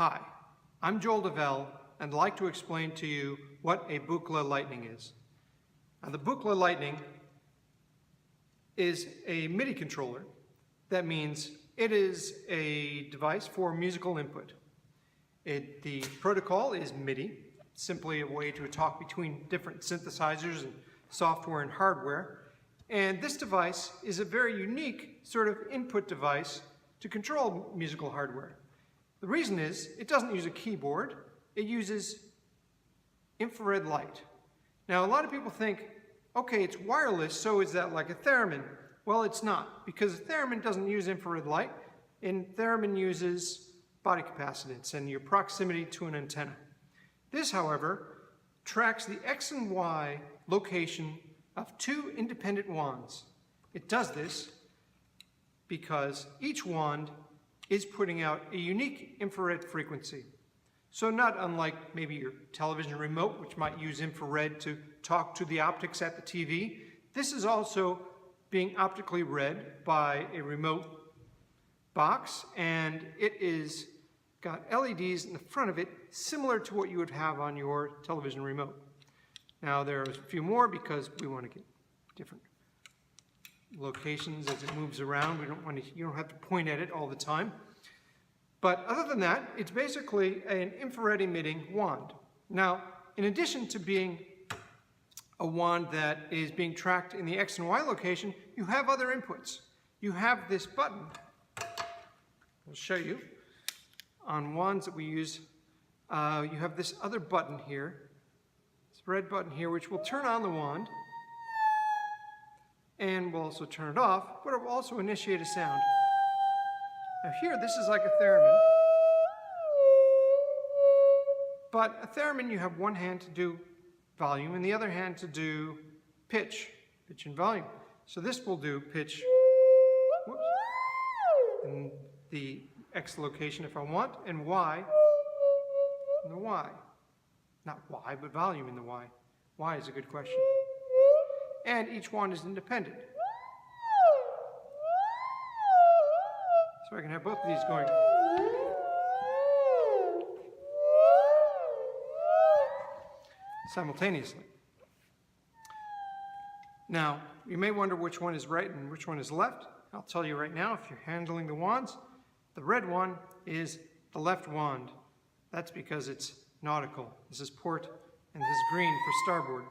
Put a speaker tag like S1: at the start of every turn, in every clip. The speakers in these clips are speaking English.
S1: Hi, I'm Joel Davel, and I'd like to explain to you what a Buchla Lightning is. Now, the Buchla Lightning is a MIDI controller. That means it is a device for musical input. The protocol is MIDI, simply a way to talk between different synthesizers and software and hardware. And this device is a very unique sort of input device to control musical hardware. The reason is it doesn't use a keyboard, it uses infrared light. Now, a lot of people think, okay, it's wireless, so is that like a theremin? Well, it's not, because a theremin doesn't use infrared light, and theremin uses body capacitance and your proximity to an antenna. This, however, tracks the X and Y location of two independent wands. It does this because each wand is putting out a unique infrared frequency. So not unlike maybe your television remote, which might use infrared to talk to the optics at the TV, this is also being optically read by a remote box, and it is got LEDs in the front of it similar to what you would have on your television remote. Now there's a few more because we want to get different locations as it moves around. You don't have to point at it all the time. But other than that, it's basically an infrared emitting wand. Now, in addition to being a wand that is being tracked in the X and Y location, you have other inputs. You have this button. I'll show you. On wands that we use, you have this other button here, this red button here, which will turn on the wand, and will also turn it off, but it will also initiate a sound. Now here, this is like a theremin, but a theremin you have one hand to do volume and the other hand to do pitch and volume. So this will do pitch, whoops, in the X location if I want, and Y in the Y. Not Y, but volume in the Y. Y is a good question. And each one is independent. So I can have both of these going. Simultaneously. Now, you may wonder which one is right and which one is left. I'll tell you right now, if you're handling the wands, the red one is the left wand. That's because it's nautical. This is port, and this is green for starboard.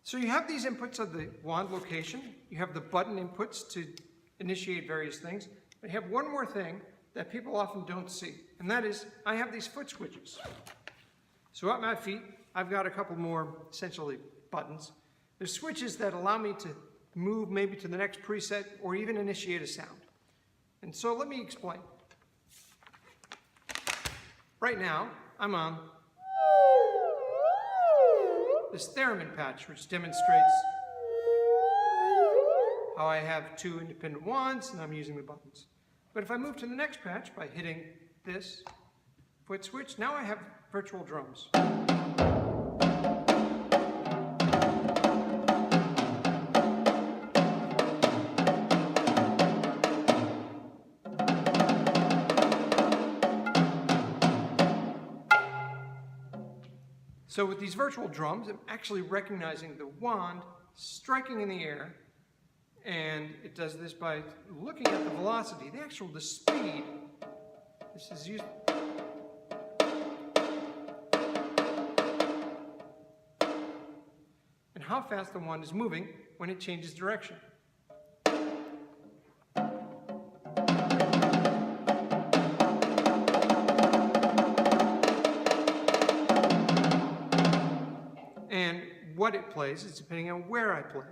S1: So you have these inputs of the wand location. You have the button inputs to initiate various things. But you have one more thing that people often don't see, and that is I have these foot switches. So at my feet, I've got a couple more, essentially, buttons. There's switches that allow me to move maybe to the next preset or even initiate a sound. And so let me explain. Right now, I'm on this theremin patch, which demonstrates how I have two independent wands and I'm using the buttons. But if I move to the next patch by hitting this foot switch, now I have virtual drums. So with these virtual drums, I'm actually recognizing the wand striking in the air, and it does this by looking at the velocity, the speed. This is used. And how fast the wand is moving when it changes direction. And what it plays is depending on where I play.